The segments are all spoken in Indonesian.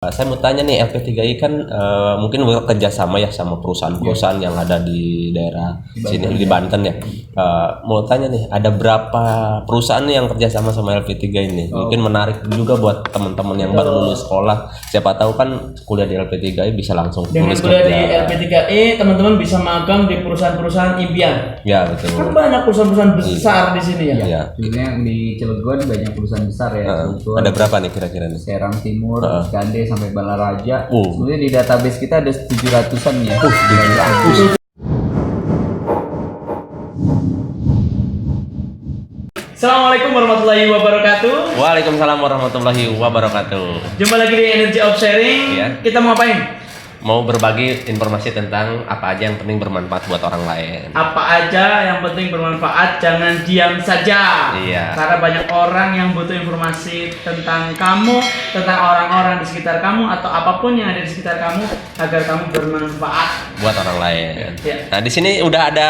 Saya mau tanya nih, LP3I kan mungkin bekerja sama ya sama perusahaan-perusahaan yang ada di daerah sini di Banten ya. Mau tanya nih, ada berapa perusahaan nih yang kerja sama sama LP3I ini? Mungkin menarik juga buat teman-teman yang baru lulus sekolah. Siapa tahu kan kuliah di LP3I bisa langsung Dengan lulus kuliah kerja. di LP3I, teman-teman bisa magang di perusahaan-perusahaan impian. Ya Kan betul. banyak perusahaan-perusahaan besar di sini ya. Ya. Sebenarnya di Cilegon banyak perusahaan besar ya. Cilegon, Ada berapa nih kira-kira nih? Serang Timur, Gande sampai Balaraja. Oh. Sebenarnya di database kita ada 700-an ya. 700. Assalamualaikum warahmatullahi wabarakatuh. Waalaikumsalam warahmatullahi wabarakatuh. Jumpa lagi di Energy of Sharing. Iya. Kita mau ngapain? Mau berbagi informasi tentang apa aja yang penting bermanfaat buat orang lain. Apa aja yang penting bermanfaat, jangan diam saja. Iya. Karena banyak orang yang butuh informasi tentang kamu, tentang orang-orang di sekitar kamu atau apapun yang ada di sekitar kamu agar kamu bermanfaat. Buat orang lain. Iya. Nah, di sini udah ada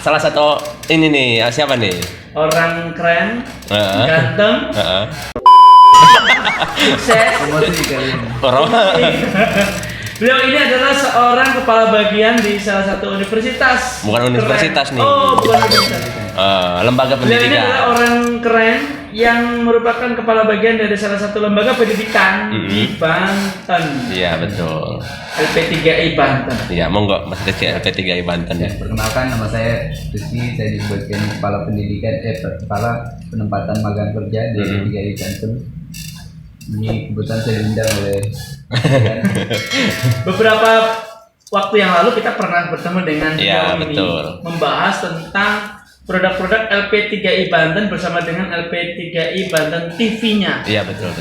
salah satu ini nih, siapa nih? Orang keren, Heeh. ganteng, Heeh. sukses. Promosi kali ini. Orang Beliau ini adalah seorang kepala bagian di salah satu universitas. Bukan universitas Keren. nih. Oh, bukan universitas. lembaga Beliau ini adalah pendidikan. orang keren yang merupakan kepala bagian dari salah satu lembaga pendidikan di Banten. Iya, betul. LP3I Banten. Iya, monggo Mas Rizky LP3I Banten ya. Perkenalkan, nama saya Rizky, saya di bagian kepala pendidikan, kepala penempatan magang kerja di LP3I Banten. Ini kebetulan saya diundang oleh Beberapa waktu yang lalu kita pernah bertemu dengan Iya, beliau ini betul. membahas tentang produk-produk LP3I Banten bersama dengan LP3I Banten TV-nya. Iya, betul.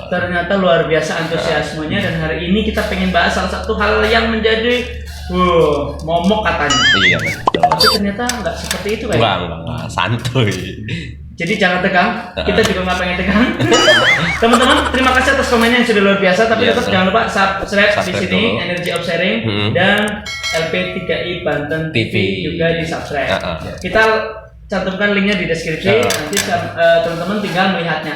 Ternyata luar biasa antusiasmenya dan hari ini kita pengen bahas salah satu hal yang menjadi momok katanya. Iya, betul. Tapi ternyata nggak seperti itu kan? Enggak, santuy. Jadi jangan tegang, kita juga nggak pengen tegang. Teman-teman, terima kasih atas komennya yang sudah luar biasa. Tapi Iya, tetap betul. jangan lupa subscribe di Subscribe sini dulu. Energy of Sharing dan LP3I Banten TV juga di subscribe. Kita cantumkan linknya di deskripsi. Nanti teman-teman tinggal melihatnya.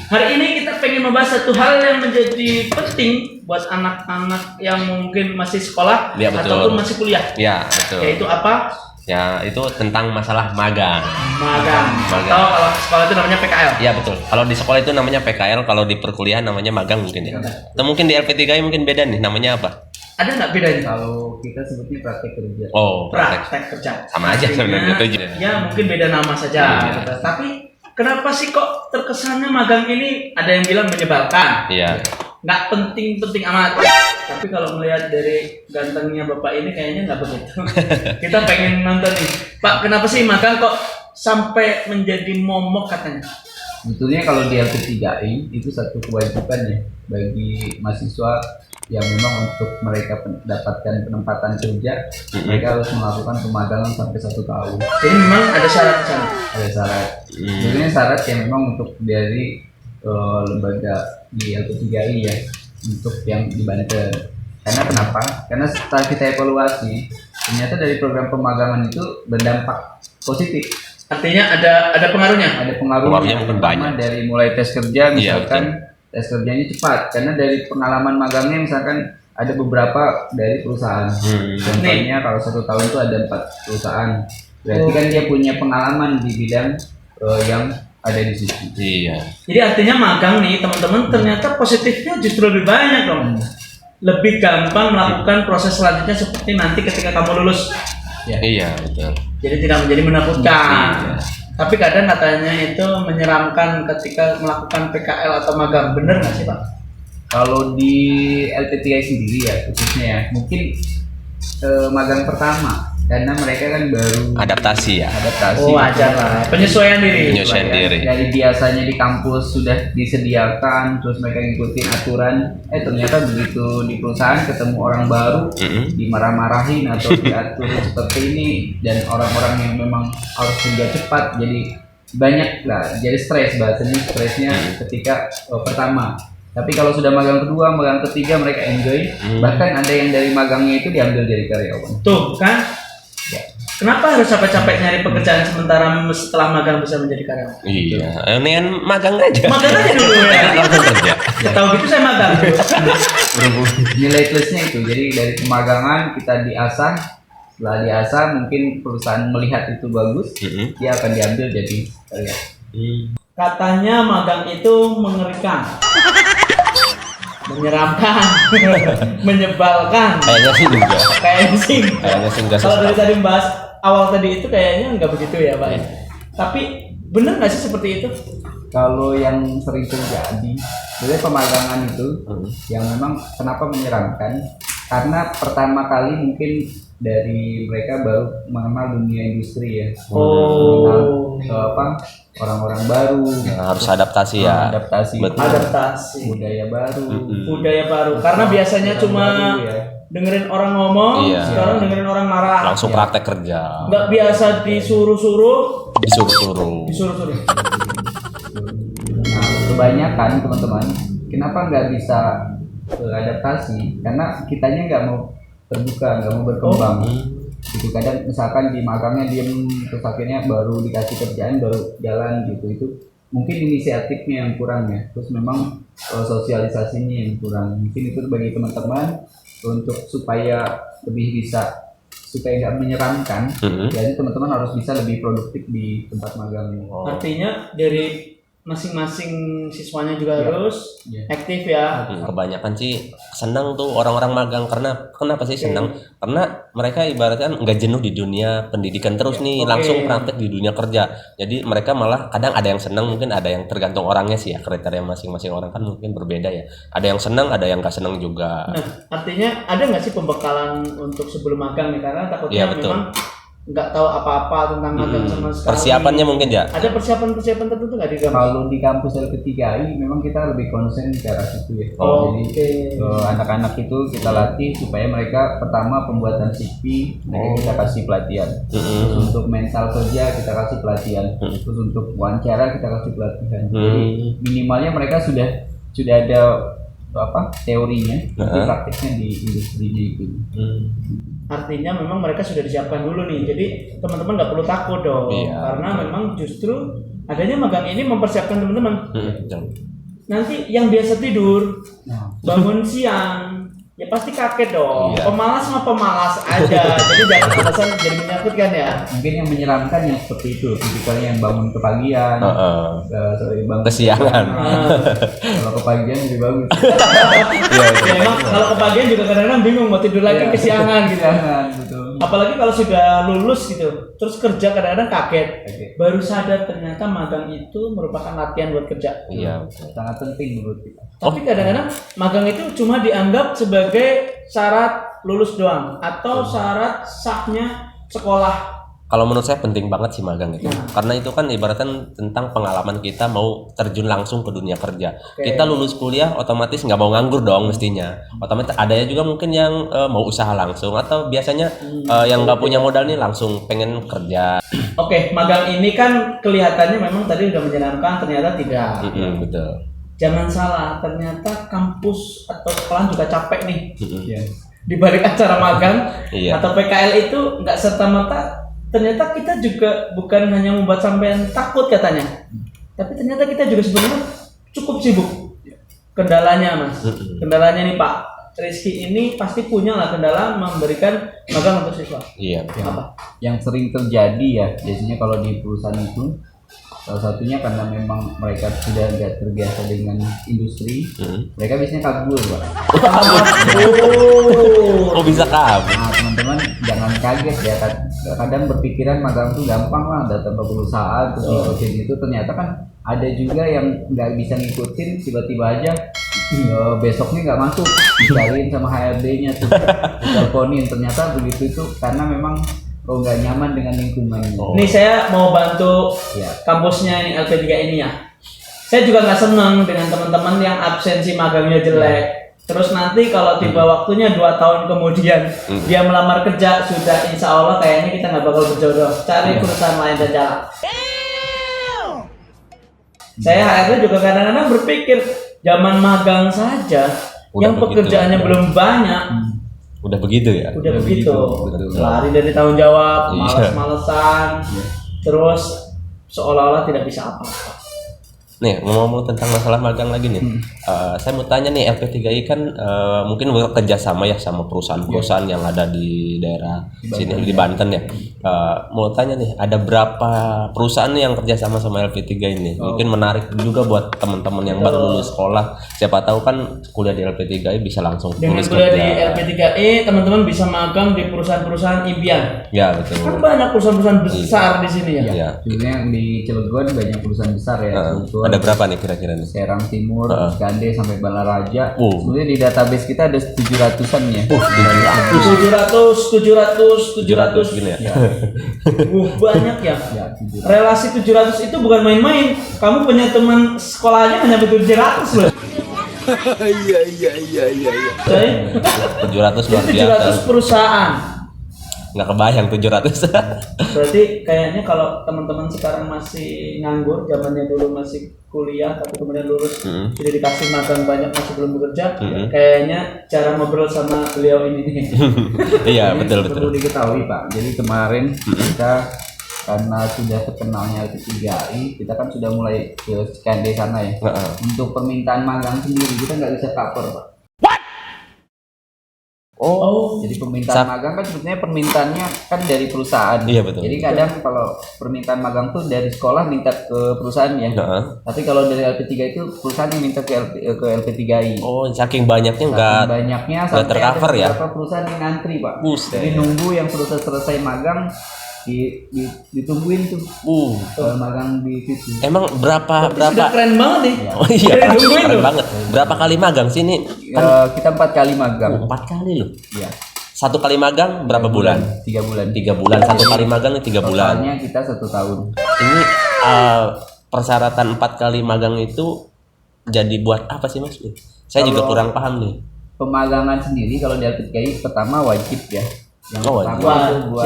Hari ini kita pengen membahas satu hal yang menjadi penting buat anak-anak yang mungkin masih sekolah Iya, betul. ataupun masih kuliah. Ya, betul. Yaitu apa? Ya, itu tentang masalah magang. Magang. Magang. Atau kalau sekolah itu namanya PKL. Iya, betul. Kalau di sekolah itu namanya PKL, kalau di perkuliahan namanya magang mungkin ya. Atau mungkin di LP3I mungkin beda nih, namanya apa? Ada nggak bedanya? kalau kita sebutnya praktek kerja. Oh, Praktek kerja. Sama aja sebenarnya itu. Ya mungkin beda nama saja. Iya. gitu. Tapi kenapa sih kok terkesannya magang ini ada yang bilang menyebalkan? Iya. Nggak penting-penting amat. Tapi kalau melihat dari gantengnya bapak ini kayaknya nggak begitu. Kita pengen nonton nih. Pak, kenapa sih magang kok sampai menjadi momok katanya? Sebetulnya kalau di LP3I itu satu kewajiban ya bagi mahasiswa yang memang untuk mereka mendapatkan penempatan kerja, mereka harus melakukan pemagangan sampai 1 tahun. Jadi memang ada syarat-syarat. Ada syarat. Sebetulnya syarat yang memang untuk dari lembaga di LP3I ya, untuk yang di Banten. Karena kenapa? Karena setelah kita evaluasi, ternyata dari program pemagangan itu berdampak positif. Artinya ada pengaruhnya. Ada pengaruhnya. Pengaruhnya mungkin Pertama, banyak. dari mulai tes kerja Iya, misalkan tes kerjanya cepat karena dari pengalaman magangnya misalkan ada beberapa dari perusahaan. Contohnya kalau 1 tahun itu ada 4 perusahaan. Berarti kan dia punya pengalaman di bidang yang ada di situ. Iya. Jadi artinya magang nih teman-teman ternyata positifnya justru lebih banyak dong. Lebih gampang melakukan proses selanjutnya seperti nanti ketika kamu lulus. Ya. Iya, betul. Jadi tidak menjadi menakutkan. Iya. Tapi kadang katanya itu menyeramkan ketika melakukan PKL atau magang. Bener nggak sih Pak? Kalau di LP3I sendiri ya khususnya ya mungkin magang pertama karena mereka kan baru Adaptasi ya. adaptasi. Oh wajar lah. Penyesuaian diri. Penyesuaian diri. Dari biasanya di kampus sudah disediakan terus mereka ngikutin aturan, ternyata begitu di perusahaan ketemu orang baru dimarah-marahin atau diatur seperti ini dan orang-orang yang memang harus kerja cepat jadi banyak lah, jadi stres bahasanya stresnya ketika pertama. Tapi kalau sudah magang kedua, magang ketiga mereka enjoy, bahkan ada yang dari magangnya itu diambil jadi karyawan. Tuh kan. Ya. Kenapa harus capek-capek nyari pekerjaan sementara setelah magang bisa menjadi karyawan? Iya, ini kan magang aja. Magang aja dulu ya. Langsung kerja. Ya, tahu gitu saya magang. Nilai plusnya itu, jadi dari pemagangan kita diasah, setelah diasah mungkin perusahaan melihat itu bagus, dia akan diambil jadi karyawan. Katanya magang itu mengerikan, menyeramkan, menyebalkan. Kayaknya sih juga. Kayaknya sih enggak kalau dari sesuatu. tadi membahas awal tadi itu kayaknya nggak begitu ya Pak ya. Tapi bener nggak sih seperti itu? Kalau yang sering terjadi, sebenarnya pemagangan itu yang memang kenapa menyeramkan? Karena pertama kali mungkin dari mereka baru mengenal dunia industri ya, mengenal orang-orang baru, Harus adaptasi ya. adaptasi, Betul. Adaptasi. budaya baru, Budaya baru. Karena biasanya Orang cuma baru ya. dengerin orang ngomong, Iya. sekarang dengerin orang marah. Langsung praktek kerja. Nggak biasa disuruh-suruh. Disuruh-suruh. Nah, kebanyakan teman-teman, kenapa nggak bisa beradaptasi? Karena kitanya nggak mau terbuka, nggak mau berkembang. Itu kadang misalkan di magangnya diem, terus akhirnya baru dikasih kerjaan baru jalan gitu. Itu mungkin inisiatifnya yang kurang ya. Terus memang sosialisasinya yang kurang. Mungkin itu bagi teman-teman untuk supaya lebih bisa, supaya nggak menyeramkan. Jadi teman-teman harus bisa lebih produktif di tempat magang ini. Artinya dari masing-masing siswanya juga harus aktif ya. Kebanyakan sih senang tuh orang-orang magang. Karena kenapa sih senang? Karena mereka ibaratkan nggak jenuh di dunia pendidikan terus nih, langsung praktek di dunia kerja. Jadi mereka malah kadang ada yang senang, mungkin ada yang tergantung orangnya sih ya, kriteria masing-masing orang kan mungkin berbeda ya. Ada yang senang, ada yang nggak senang juga. Nah, artinya ada nggak sih pembekalan untuk sebelum magang nih? Karena takutnya Iya, betul. memang nggak tahu apa-apa tentang magang sama sekali. Persiapannya mungkin ya. Ada persiapan-persiapan tertentu nggak di kampus? Kalau di kampus L3I memang kita lebih konsen ke arah situ ya. Jadi anak-anak itu kita latih supaya mereka pertama pembuatan CV, mereka kita kasih pelatihan. Terus untuk mental kerja kita kasih pelatihan. Terus untuk wawancara kita kasih pelatihan. Jadi minimalnya mereka sudah ada teorinya, tapi prakteknya di industrinya itu. Artinya memang mereka sudah disiapkan dulu nih. Jadi teman-teman nggak perlu takut dong. Iya. Karena memang justru adanya magang ini mempersiapkan teman-teman. Nanti yang biasa tidur, bangun siang, ya pasti kaget dong. Iya. Pemalas mah pemalas aja. Jadi jangan alasan jadi menyakitkan ya. Mungkin yang menyeramkan yang seperti itu, tipikalnya yang bangun kepagian, bangun Kesiangan. Kalau kepagian lebih bagus. Iya, Ya, emang kalau kebagian juga kadang-kadang bingung mau tidur lagi kesiangan gitu. Kesiangan, betul. Apalagi kalau sudah lulus gitu, terus kerja kadang-kadang kaget. Baru sadar ternyata magang itu merupakan latihan buat kerja. Iya. Sangat penting menurut kita. Tapi kadang-kadang magang itu cuma dianggap sebagai syarat lulus doang atau syarat sahnya sekolah. Kalau menurut saya penting banget sih magang itu. Karena itu kan ibaratkan tentang pengalaman kita mau terjun langsung ke dunia kerja. Kita lulus kuliah otomatis nggak mau nganggur dong mestinya. Otomatis ada juga mungkin yang mau usaha langsung atau biasanya yang nggak punya modal nih langsung pengen kerja. Oke, magang ini kan kelihatannya memang tadi udah menyenangkan, ternyata tidak. Betul. Jangan salah, ternyata kampus atau sekolah juga capek nih. Ya. Di balik acara magang Iya. atau PKL itu nggak serta-merta ternyata kita juga bukan hanya membuat sampean takut katanya, tapi ternyata kita juga sebenarnya cukup sibuk. Kendalanya mas, kendalanya nih Pak Rizky ini pasti punya lah kendala memberikan magang untuk siswa. Iya. Apa? Yang sering terjadi ya biasanya kalau di perusahaan itu, salah satunya karena memang mereka sudah nggak terbiasa dengan industri, mereka biasanya kabur Pak. Oh bisa kabur. Nah teman-teman jangan kaget ya, kadang berpikiran magang itu gampang lah, datang ke perusahaan terus ngikutin itu, ternyata kan ada juga yang nggak bisa ngikutin, tiba-tiba aja besoknya nggak masuk, dicariin sama HRD-nya tuh, diteleponin, ternyata begitu itu karena memang nggak nyaman dengan lingkungannya. Nih saya mau bantu Ya. kampusnya ini LP3 ini ya. Saya juga nggak senang dengan teman-teman yang absensi magangnya jelek. Terus nanti kalau tiba waktunya 2 tahun kemudian dia melamar kerja, sudah insya Allah kayaknya kita nggak bakal berjodoh. Cari perusahaan lain dan jalan. Saya akhirnya juga kadang-kadang berpikir zaman magang saja, Udah yang begitu, pekerjaannya udah. belum banyak, Udah begitu ya. Udah begitu. betul. Lari dari tanggung jawab, Iya. malas-malesan, terus seolah-olah tidak bisa apa-apa. Nih ngomong tentang masalah magang lagi nih, saya mau tanya nih, LP3I kan mungkin bekerja sama ya sama perusahaan-perusahaan yang ada di daerah sini di Banten ya. Mau tanya nih, ada berapa perusahaan nih yang kerja sama sama LP3I ini? Mungkin menarik juga buat teman-teman yang baru lulus sekolah. Siapa tahu kan kuliah di LP3I bisa langsung Dengan lulus kuliah di kerja. LP3I, teman-teman bisa magang di perusahaan-perusahaan impian. Ya betul. Kan banyak perusahaan-perusahaan besar di sini ya. Iya. Sebenarnya di Cilegon banyak perusahaan besar ya. Kebetulan Ada berapa nih kira-kira nih? Serang Timur, Gande sampai Balaraja. Oh. Sebenarnya di database kita ada 700-an ya. 700 gini ya. banyak ya. Ya, 700. Relasi 700 itu bukan main-main. Kamu punya teman sekolahnya hanya 700 loh. Iya. 700 luar biasa. 700 perusahaan. Nggak kebayang 700. Berarti kayaknya kalau teman-teman sekarang masih nganggur, zamannya dulu masih kuliah tapi kemudian lulus sudah dikasih magang banyak masih belum bekerja, kayaknya cara ngobrol sama beliau ini nih. Iya betul. Perlu diketahui Pak. Jadi kemarin kita karena sudah terkenalnya LP3I, kita kan sudah mulai ke Skande sana ya. Untuk permintaan magang sendiri kita nggak bisa cover Pak. Oh, Jadi permintaan magang kan sebetulnya permintaannya kan dari perusahaan. Iya, betul. Jadi kadang kalau permintaan magang tuh dari sekolah minta ke perusahaan ya. Tapi kalau dari LP3 itu perusahaan yang minta ke LP3I. Oh, saking banyaknya nggak Banyaknya nggak sampai tercover ada ya? beberapa perusahaan yang ngantri Pak. Buset. Jadi nunggu yang selesai magang ditungguin tuh kalau magang di situ. Emang berapa sudah keren banget nih. Oh iya, Nungguin keren loh. banget. Berapa kali magang sih ini? Kita 4 kali magang. 4 kali loh. Iya. Satu kali magang berapa bulan? 3 bulan. 3 bulan. Satu kali magang 3 bulan. Totalnya kita 1 tahun. Ini persyaratan 4 kali magang itu jadi buat apa sih Mas? Saya juga kurang paham nih. Pemagangan sendiri kalau di LP3I pertama wajib ya. Yang wajib. pertama itu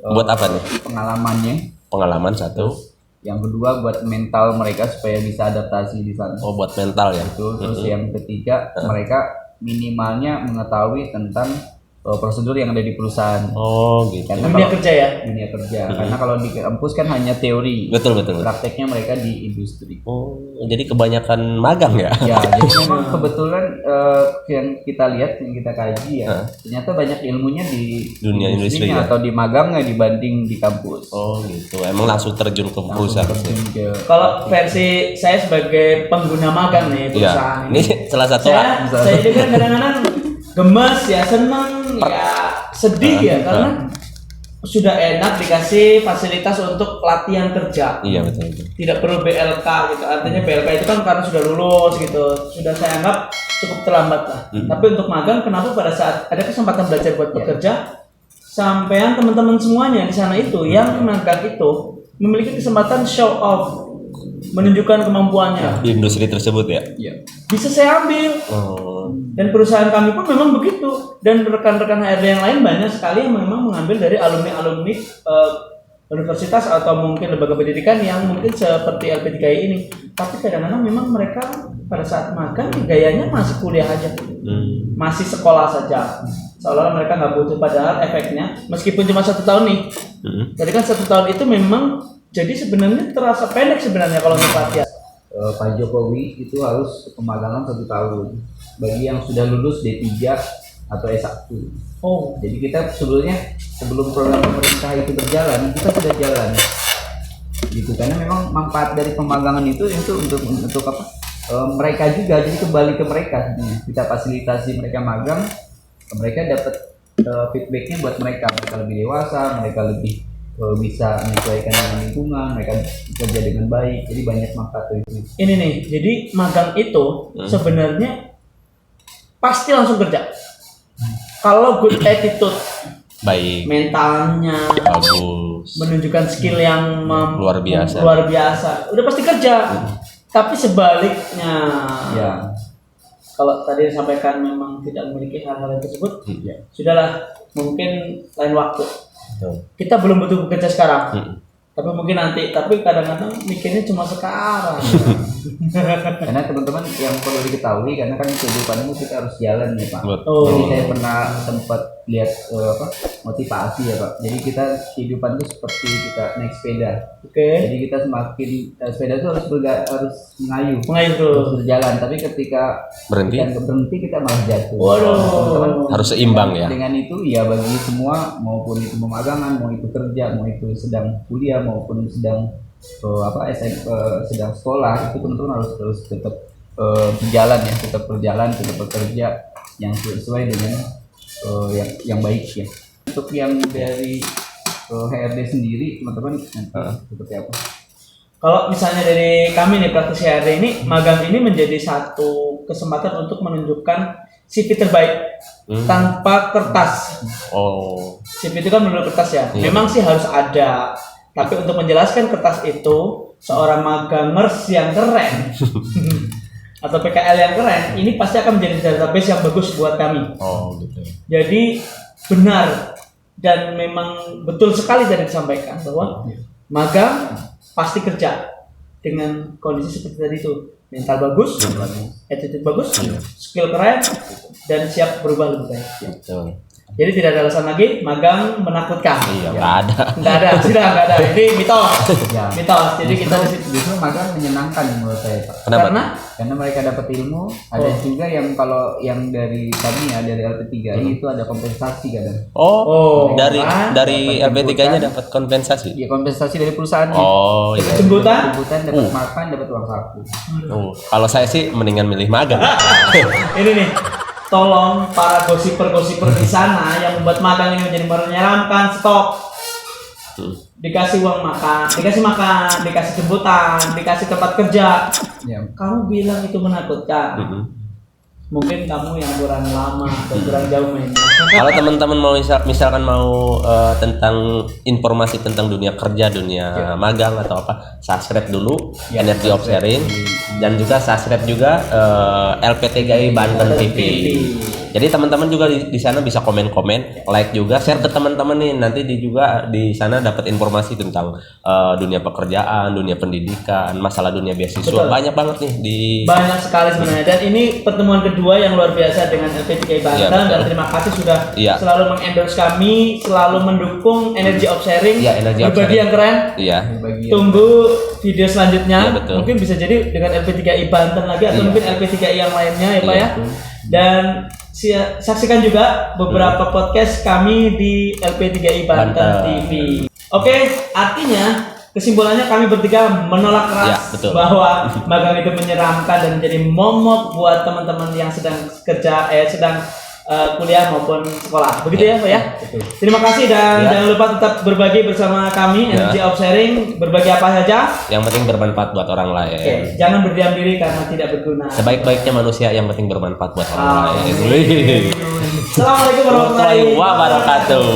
Buat apa nih? pengalamannya. Pengalaman satu. Yang kedua buat mental mereka supaya bisa adaptasi di sana. Oh, buat mental ya. Terus yang ketiga mereka minimalnya mengetahui tentang prosedur yang ada di perusahaan. Oh, gitu. Karena Dunia kerja ya. dunia kerja. Karena kalau di kampus kan hanya teori. Betul. Prakteknya mereka di industri. Oh, jadi kebanyakan magang ya? Ya, jadi memang kebetulan yang kita lihat, yang kita kaji ya, ternyata banyak ilmunya di Dunia industri ya? atau di magangnya dibanding di kampus. Oh, gitu. Emang langsung terjun ke perusahaan sih. Kalau versi saya sebagai pengguna magang nih perusahaan Iya. Ini salah satu saya juga kadang-kadang gemes ya, senang ya, sedih ya karena sudah enak dikasih fasilitas untuk latihan kerja. Iya betul. Tidak perlu BLK gitu. Artinya BLK itu kan karena sudah lulus gitu. Sudah saya anggap cukup terlambat lah. Tapi untuk magang kenapa pada saat ada kesempatan belajar buat bekerja, sampean teman-teman semuanya di sana itu yang magang itu memiliki kesempatan show off, menunjukkan kemampuannya. Di industri tersebut ya? Iya. Bisa saya ambil. Dan perusahaan kami pun memang begitu. Dan rekan-rekan HRD yang lain banyak sekali yang memang mengambil dari alumni-alumni universitas atau mungkin lembaga pendidikan yang mungkin seperti LP3I ini. Tapi kadang-kadang memang mereka pada saat magang gayanya masih kuliah aja, masih sekolah saja. Seolah-olah mereka nggak butuh, padahal efeknya meskipun cuma 1 tahun nih. Jadi kan 1 tahun itu memang jadi sebenarnya terasa pendek sebenarnya kalau untuk latihan. Pak Jokowi itu harus pemagangan 1 tahun bagi yang sudah lulus D3 atau S1. Oh, Jadi kita sebelum program pemerintah itu berjalan, kita sudah jalan. Gitu, karena memang manfaat dari pemagangan itu untuk apa? Mereka juga, jadi kembali ke mereka sebenarnya. Kita fasilitasi mereka magang, mereka dapat feedbacknya buat mereka lebih dewasa, mereka lebih bisa menyesuaikan dengan lingkungan, mereka bekerja dengan baik, jadi banyak manfaat dari itu. ini nih, jadi magang itu sebenarnya pasti langsung kerja. Kalau good attitude, Baik, mentalnya bagus. menunjukkan skill yang Luar biasa. luar biasa, udah pasti kerja. Tapi sebaliknya, Ya. kalau tadi disampaikan memang tidak memiliki hal-hal yang tersebut, sudahlah, mungkin lain waktu. Kita belum butuh bekerja sekarang, Tapi mungkin nanti, tapi kadang-kadang mikirnya cuma sekarang. Karena teman-teman yang perlu diketahui, karena kan kehidupan itu kita harus jalan ya Pak. Oh. Jadi saya pernah sempat lihat motivasi ya Pak. Jadi kita kehidupan itu seperti kita naik sepeda. Oke. Jadi kita semakin sepeda itu harus mengayuh Mengayuh terus tuh. berjalan. Tapi ketika Berhenti? kita berhenti kita malah jatuh. Waduh. Teman-teman Harus seimbang ya. Dengan itu ya bagi semua, maupun itu pemagangan, mau itu kerja, mau itu sedang kuliah, maupun sedang sedang sekolah, itu teman-teman harus tetap berjalan ya, tetap bekerja yang sesuai dengan yang baik ya. Untuk yang dari HRD sendiri, teman-teman seperti apa? Kalau misalnya dari kami nih praktisi HRD ini, magang ini menjadi satu kesempatan untuk menunjukkan CV terbaik tanpa kertas. Oh. CV itu kan menurut kertas ya. Iya. Memang sih harus ada. Tapi untuk menjelaskan kertas itu, seorang magangers yang keren atau PKL yang keren, ini pasti akan menjadi database yang bagus buat kami. Oh gitu. Jadi benar dan memang betul sekali tadi disampaikan bahwa magang pasti kerja dengan kondisi seperti tadi itu, mental bagus, attitude bagus, skill keren, dan siap berubah lebih baik. Betul. Jadi tidak ada alasan lagi magang menakutkan. Iya, nggak ada. Nggak ada, sudah nggak ada. Ini mitos. Ya. Mitos. Jadi kita di situ. Justru magang menyenangkan menurut saya Pak. Kenapa? Karena Mereka dapat ilmu. Ada juga yang kalau yang dari kami ya, dari LP3I itu ada kompensasi kadang. Oh, dari dapat LP3-nya jemputan. dapat kompensasi. Ya kompensasi dari perusahaan. Oh iya. jemputan. Dapat makan, dapat uang saku. Oh, kalau saya sih mendingan milih magang. Ini nih. Tolong para gosiper-gosiper di sana yang membuat magang ini menjadi menyeramkan, stop. Dikasih uang makan, dikasih jemputan, dikasih tempat kerja. Ya. Kamu bilang itu menakutkan. Mungkin kamu yang kurang lama atau kurang jauh mainnya. Kalau teman-teman mau misalkan mau tentang informasi tentang dunia kerja, dunia magang atau apa, subscribe dulu Energy of Sharing, dan juga subscribe juga LP3I Banten TV. Jadi teman-teman juga di sana bisa komen-komen, like juga, share ke teman-teman nih. Nanti juga di sana dapat informasi tentang dunia pekerjaan, dunia pendidikan, masalah dunia beasiswa. Betul. Banyak banget nih Banyak sekali sebenarnya, dan ini pertemuan kedua yang luar biasa dengan LP3I Banten. Iya, betul. Dan terima kasih sudah Iya. selalu mengendorse kami, selalu mendukung Energy of Sharing, Iya, Energy of berbagi Sharing. yang keren. Iya. Tunggu video selanjutnya. Iya, betul. Mungkin bisa jadi dengan LP3I Banten lagi atau Iya. mungkin LP3I yang lainnya ya Pak Iya. ya. Dan saksikan juga beberapa podcast kami di LP3I Banten Banten. TV. Oke, artinya kesimpulannya kami bertiga menolak keras Ya, betul. bahwa magang itu menyeramkan dan menjadi momok buat teman-teman yang sedang sedang kuliah maupun sekolah. Begitu ya, Pak ya? Betul. Terima kasih dan Ya. jangan lupa tetap berbagi bersama kami Energy of Sharing, berbagi apa saja. Yang penting bermanfaat buat orang lain. Oke, jangan berdiam diri karena tidak berguna. Sebaik-baiknya manusia yang penting bermanfaat buat orang lain. Amin. Assalamualaikum warahmatullahi Wabarakatuh.